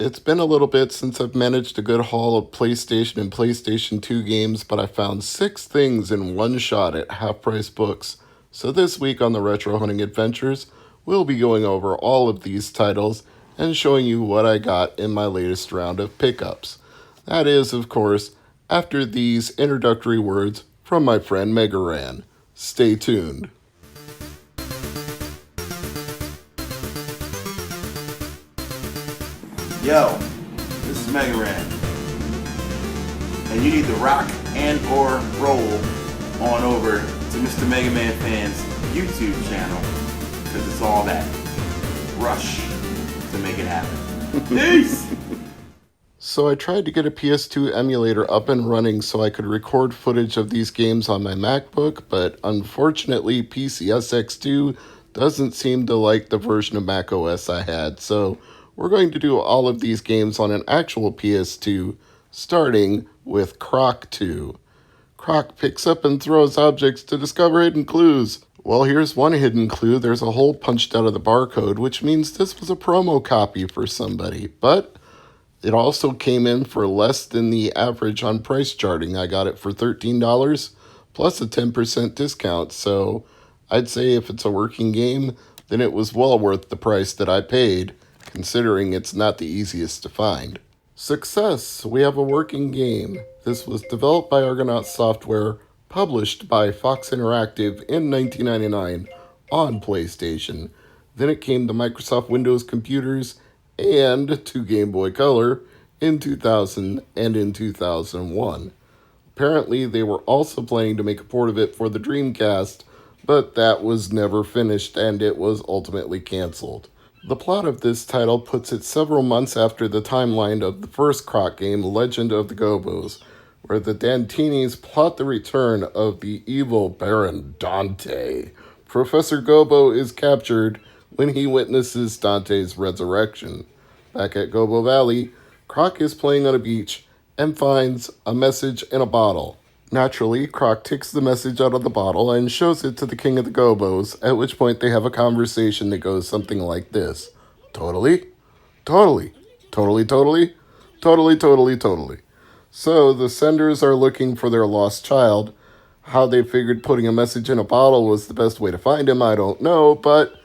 It's been a little bit since I've managed a good haul of PlayStation and PlayStation 2 games, but I found 6 things in one shot at Half Price Books. So this week on the Retro Hunting Adventures, we'll be going over all of these titles and showing you what I got in my latest round of pickups. That is, of course, after these introductory words from my friend MegaManFan. Stay tuned. Yo, this is MegaManFan, and you need to rock and or roll on over to Mr. MegaManFan's YouTube channel, because it's all that rush to make it happen. Peace! So I tried to get a PS2 emulator up and running so I could record footage of these games on my MacBook, but unfortunately PCSX2 doesn't seem to like the version of macOS I had, so we're going to do all of these games on an actual PS2, starting with Croc II. Croc picks up and throws objects to discover hidden clues. Well, here's one hidden clue. There's a hole punched out of the barcode, which means this was a promo copy for somebody, but it also came in for less than the average on price charting. I got it for $13 plus a 10% discount, so I'd say if it's a working game, then it was well worth the price that I paid, considering it's not the easiest to find. Success! We have a working game. This was developed by Argonaut Software, published by Fox Interactive in 1999 on PlayStation. Then it came to Microsoft Windows computers and to Game Boy Color in 2000 and in 2001. Apparently, they were also planning to make a port of it for the Dreamcast, but that was never finished and it was ultimately canceled. The plot of this title puts it several months after the timeline of the first Croc game, Legend of the Gobos, where the Dantinis plot the return of the evil Baron Dante. Professor Gobo is captured when he witnesses Dante's resurrection. Back at Gobo Valley, Croc is playing on a beach and finds a message in a bottle. Naturally, Croc takes the message out of the bottle and shows it to the king of the Gobos, at which point they have a conversation that goes something like this. Totally? Totally. Totally, totally? Totally, totally, totally. So the senders are looking for their lost child. How they figured putting a message in a bottle was the best way to find him, I don't know, but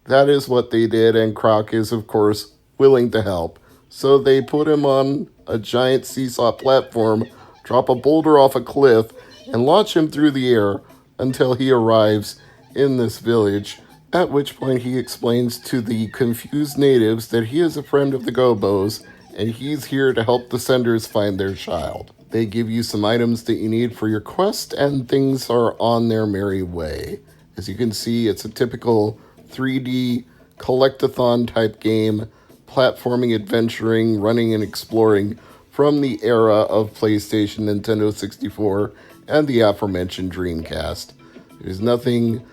that is what they did, and Croc is, of course, willing to help. So they put him on a giant seesaw platform, drop a boulder off a cliff, and launch him through the air until he arrives in this village, at which point he explains to the confused natives that he is a friend of the Gobos, and he's here to help the senders find their child. They give you some items that you need for your quest, and things are on their merry way. As you can see, it's a typical 3D collect-a-thon type game, platforming, adventuring, running, and exploring from the era of PlayStation, Nintendo 64, and the aforementioned Dreamcast. There's nothing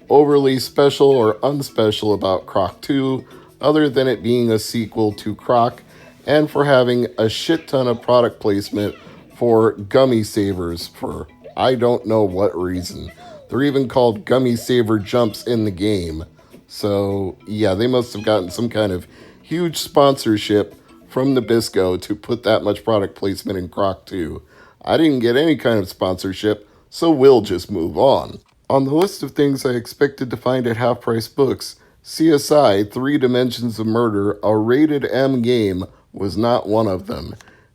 overly special or unspecial about Croc II, other than it being a sequel to Croc, and for having a shit ton of product placement for gummy savers for I don't know what reason. They're even called gummy saver jumps in the game. So yeah, they must have gotten some kind of huge sponsorship from Nabisco to put that much product placement in Croc 2. I didn't get any kind of sponsorship, so we'll just move on. On the list of things I expected to find at Half Price Books, CSI 3 Dimensions of Murder, a rated M game, was not one of them.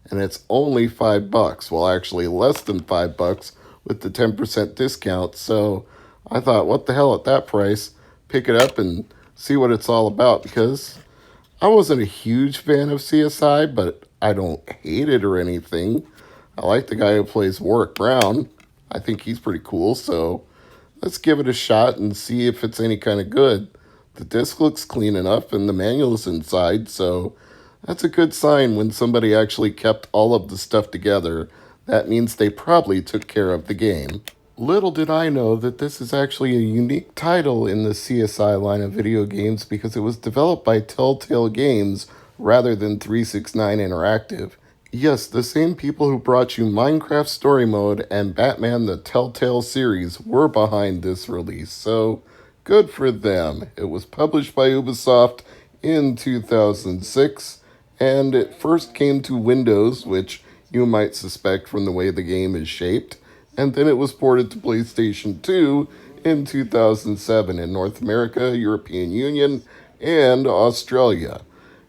And it's only $5, well actually less than $5 with the 10% discount, so I thought, what the hell at that price? Pick it up and see what it's all about, because I wasn't a huge fan of CSI, but I don't hate it or anything. I like the guy who plays Warwick Brown. I think he's pretty cool, so let's give it a shot and see if it's any kind of good. The disc looks clean enough and the manual's inside, so that's a good sign when somebody actually kept all of the stuff together. That means they probably took care of the game. Little did I know that this is actually a unique title in the CSI line of video games because it was developed by Telltale Games rather than 369 Interactive. Yes, the same people who brought you Minecraft Story Mode and Batman the Telltale series were behind this release, so good for them. It was published by Ubisoft in 2006, And it first came to Windows, which you might suspect from the way the game is shaped, and then it was ported to PlayStation 2 in 2007 in North America, European Union, and Australia.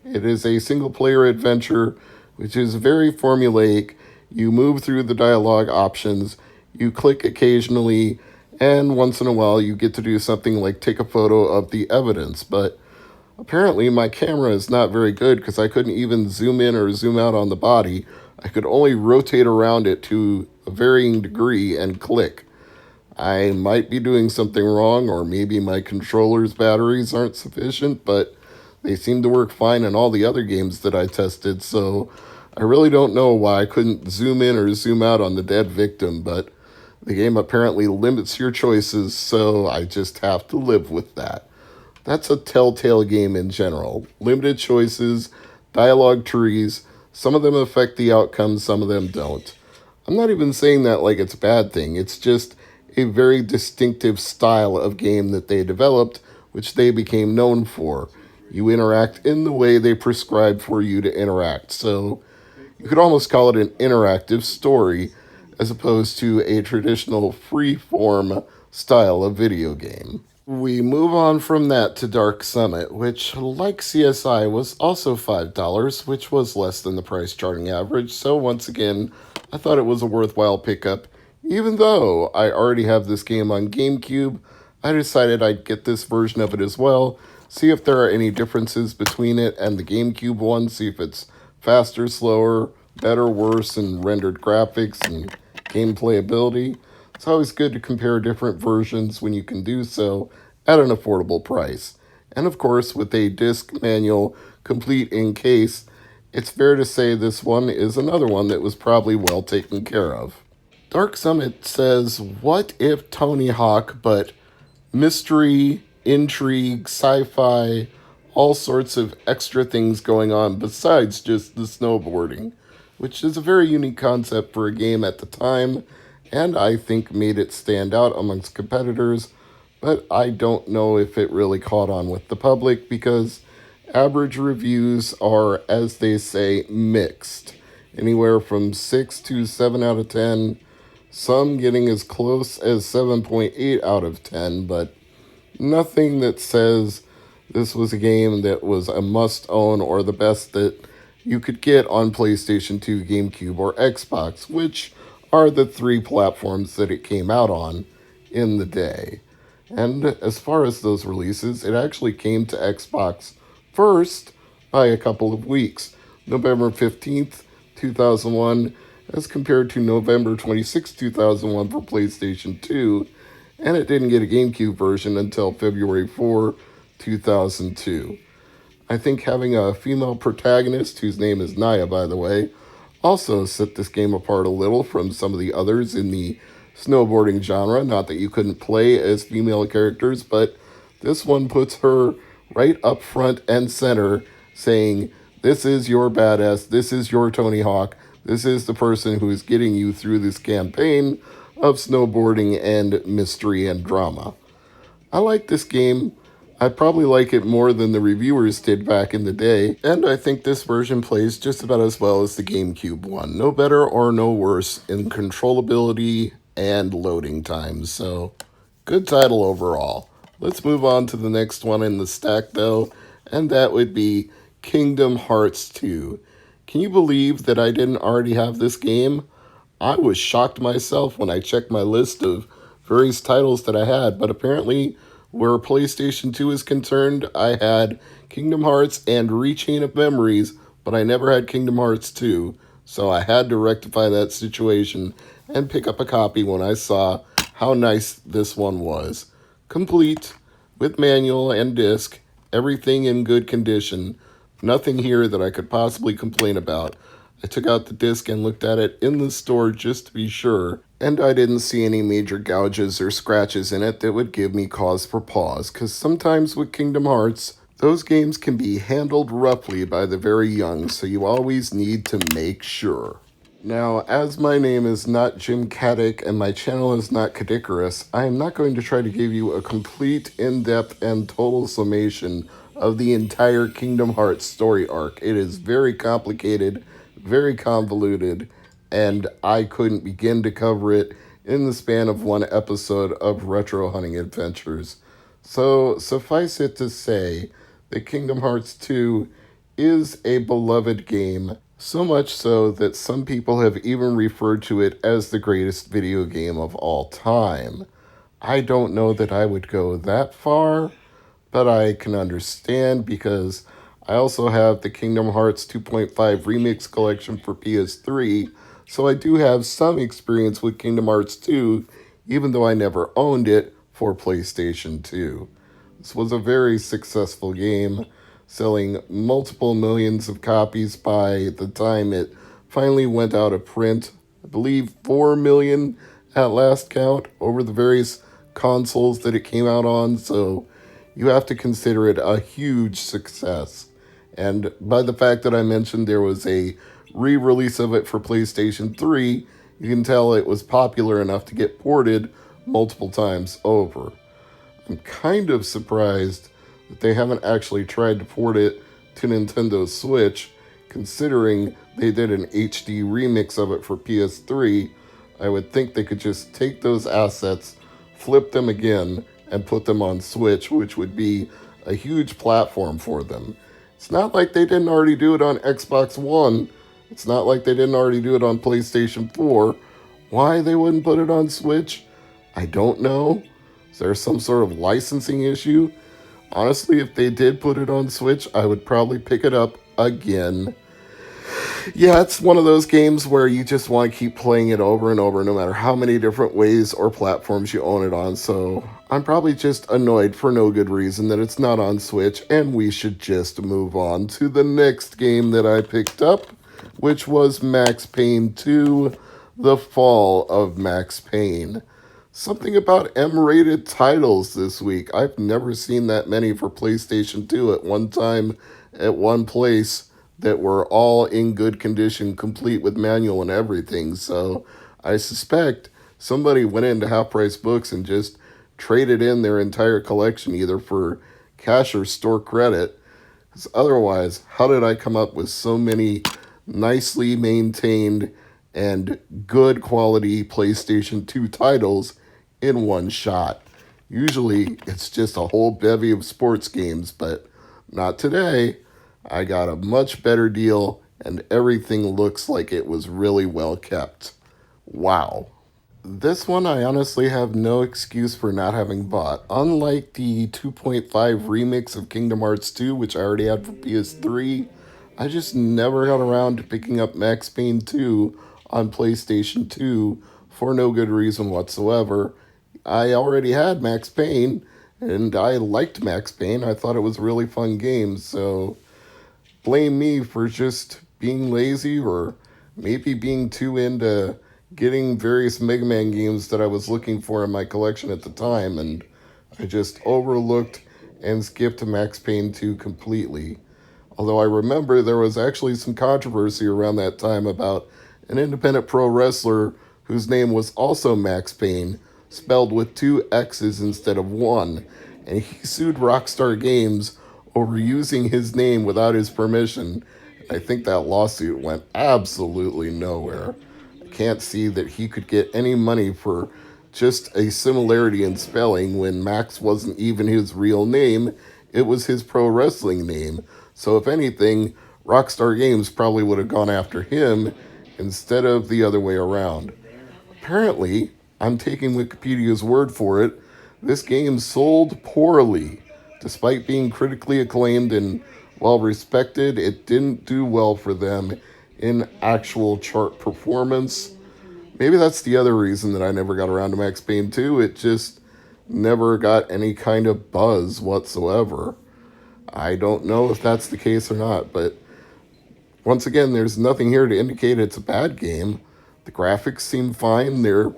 It is a single player adventure which is very formulaic. You move through the dialogue options, you click occasionally, and once in a while you get to do something like take a photo of the evidence. But apparently my camera is not very good because I couldn't even zoom in or zoom out on the body. I could only rotate around it to a varying degree and click. I might be doing something wrong, or maybe my controller's batteries aren't sufficient, but they seem to work fine in all the other games that I tested, so I really don't know why I couldn't zoom in or zoom out on the dead victim, but the game apparently limits your choices, so I just have to live with that. That's a telltale game in general. Limited choices, dialogue trees, some of them affect the outcome, some of them don't. I'm not even saying that like it's a bad thing, it's just a very distinctive style of game that they developed, which they became known for. You interact in the way they prescribed for you to interact. So you could almost call it an interactive story as opposed to a traditional free-form style of video game. We move on from that to Dark Summit, which, like CSI, was also $5, which was less than the price charting average. So once again, I thought it was a worthwhile pickup. Even though I already have this game on GameCube, I decided I'd get this version of it as well, see if there are any differences between it and the GameCube one, see if it's faster, slower, better, worse in rendered graphics and game playability. It's always good to compare different versions when you can do so at an affordable price. And of course, with a disc manual complete in case, it's fair to say this one is another one that was probably well taken care of. Dark Summit says, what if Tony Hawk, but mystery, intrigue, sci-fi, all sorts of extra things going on besides just the snowboarding, which is a very unique concept for a game at the time, and I think made it stand out amongst competitors, but I don't know if it really caught on with the public because average reviews are, as they say, mixed. Anywhere from 6 to 7 out of 10, some getting as close as 7.8 out of 10, but nothing that says this was a game that was a must-own or the best that you could get on PlayStation 2, GameCube, or Xbox, which are the three platforms that it came out on in the day. And as far as those releases, it actually came to Xbox first by a couple of weeks. November 15th, 2001, as compared to November 26, 2001 for PlayStation 2, and it didn't get a GameCube version until February 4, 2002. I think having a female protagonist, whose name is Naya, by the way, also set this game apart a little from some of the others in the snowboarding genre. Not that you couldn't play as female characters, but this one puts her right up front and center, saying, this is your badass, this is your Tony Hawk, this is the person who is getting you through this campaign of snowboarding and mystery and drama. I like this game. I probably like it more than the reviewers did back in the day, and I think this version plays just about as well as the GameCube one. No better or no worse in controllability and loading times, so good title overall. Let's move on to the next one in the stack though, and that would be Kingdom Hearts 2. Can you believe that I didn't already have this game? I was shocked myself when I checked my list of various titles that I had, but apparently where PlayStation 2 is concerned, I had Kingdom Hearts and Rechain of Memories, but I never had Kingdom Hearts 2, so I had to rectify that situation and pick up a copy when I saw how nice this one was. Complete, with manual and disc, everything in good condition, nothing here that I could possibly complain about. I took out the disc and looked at it in the store just to be sure, and I didn't see any major gouges or scratches in it that would give me cause for pause, because sometimes with Kingdom Hearts, those games can be handled roughly by the very young, so you always need to make sure. Now, as my name is not Jim Caddick and my channel is not Cadicarus, I am not going to try to give you a complete, in-depth, and total summation of the entire Kingdom Hearts story arc. It is very complicated, very convoluted, and I couldn't begin to cover it in the span of one episode of Retro Hunting Adventures. So, suffice it to say that Kingdom Hearts 2 is a beloved game, so much so that some people have even referred to it as the greatest video game of all time. I don't know that I would go that far, but I can understand because I also have the Kingdom Hearts 2.5 Remix Collection for PS3, so I do have some experience with Kingdom Hearts 2, even though I never owned it for PlayStation 2. This was a very successful game, selling multiple millions of copies by the time it finally went out of print. I believe 4 million at last count over the various consoles that it came out on, so you have to consider it a huge success. And by the fact that I mentioned there was a re-release of it for PlayStation 3, you can tell it was popular enough to get ported multiple times over. I'm kind of surprised that they haven't actually tried to port it to Nintendo Switch, considering they did an HD remix of it for PS3. I would think they could just take those assets, flip them again, and put them on Switch, which would be a huge platform for them. It's not like they didn't already do it on Xbox One. It's not like they didn't already do it on PlayStation 4. Why they wouldn't put it on Switch, I don't know. Is there some sort of licensing issue? Honestly, if they did put it on Switch, I would probably pick it up again. Yeah, it's one of those games where you just want to keep playing it over and over, no matter how many different ways or platforms you own it on. So I'm probably just annoyed for no good reason that it's not on Switch, and we should just move on to the next game that I picked up, which was Max Payne 2, The Fall of Max Payne. Something about M-rated titles this week. I've never seen that many for PlayStation 2 at one time, at one place, that were all in good condition, complete with manual and everything. So I suspect somebody went into Half Price Books and just traded in their entire collection either for cash or store credit. Because otherwise, how did I come up with so many nicely maintained and good quality PlayStation 2 titles in one shot? Usually it's just a whole bevy of sports games, but not today. I got a much better deal, and everything looks like it was really well kept. Wow. This one I honestly have no excuse for not having bought. Unlike the 2.5 remix of Kingdom Hearts 2, which I already had for PS3, I just never got around to picking up Max Payne 2 on PlayStation 2 for no good reason whatsoever. I already had Max Payne, and I liked Max Payne. I thought it was a really fun game, so blame me for just being lazy or maybe being too into getting various Mega Man games that I was looking for in my collection at the time, and I just overlooked and skipped Max Payne 2 completely. Although I remember there was actually some controversy around that time about an independent pro wrestler whose name was also Max Payne, spelled with 2 X's instead of 1, and he sued Rockstar Games over using his name without his permission. I think that lawsuit went absolutely nowhere. I can't see that he could get any money for just a similarity in spelling when Max wasn't even his real name. It was his pro wrestling name. So if anything, Rockstar Games probably would have gone after him instead of the other way around. Apparently, I'm taking Wikipedia's word for it, this game sold poorly. Despite being critically acclaimed and well respected, it didn't do well for them in actual chart performance. Maybe that's the other reason that I never got around to Max Payne 2. It just never got any kind of buzz whatsoever. I don't know if that's the case or not, but once again, there's nothing here to indicate it's a bad game. The graphics seem fine. They're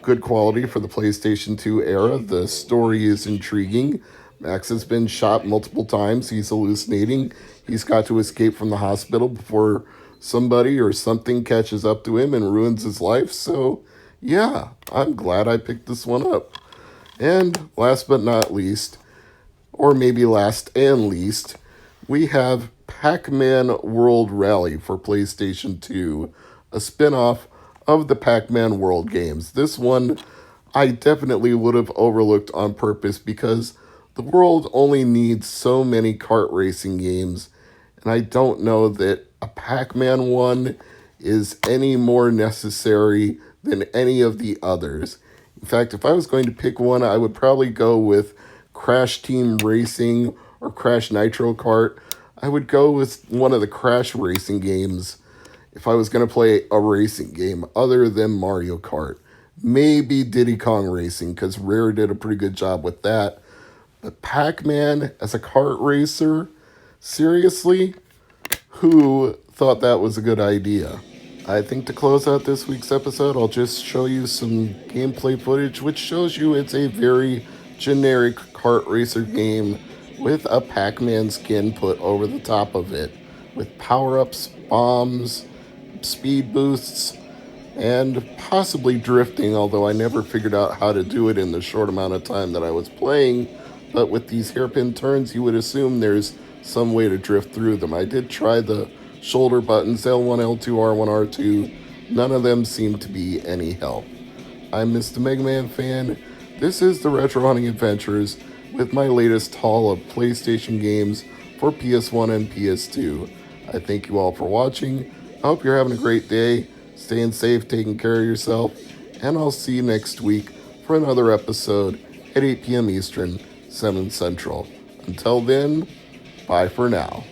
good quality for the PlayStation 2 era. The story is intriguing. Max has been shot multiple times. He's hallucinating. He's got to escape from the hospital before somebody or something catches up to him and ruins his life. So, yeah, I'm glad I picked this one up. And last but not least, or maybe last and least, we have PacMan World Rally for PlayStation 2, a spin off of the PacMan World games. This one I definitely would have overlooked on purpose because the world only needs so many kart racing games, and I don't know that a Pac-Man one is any more necessary than any of the others. In fact, if I was going to pick one, I would probably go with Crash Team Racing or Crash Nitro Kart. I would go with one of the Crash racing games if I was going to play a racing game other than Mario Kart. Maybe Diddy Kong Racing, because Rare did a pretty good job with that. But Pac-Man as a kart racer? Seriously? Who thought that was a good idea? I think to close out this week's episode, I'll just show you some gameplay footage which shows you it's a very generic kart racer game with a Pac-Man skin put over the top of it, with power-ups, bombs, speed boosts, and possibly drifting, although I never figured out how to do it in the short amount of time that I was playing. But with these hairpin turns, you would assume there's some way to drift through them. I did try the shoulder buttons, L1, L2, R1, R2. None of them seem to be any help. I'm Mr. MegaManFan. This is the Retro Hunting Adventures with my latest haul of PlayStation games for PS1 and PS2. I thank you all for watching. I hope you're having a great day, staying safe, taking care of yourself, and I'll see you next week for another episode at 8 p.m. Eastern, 7 Central. Until then, bye for now.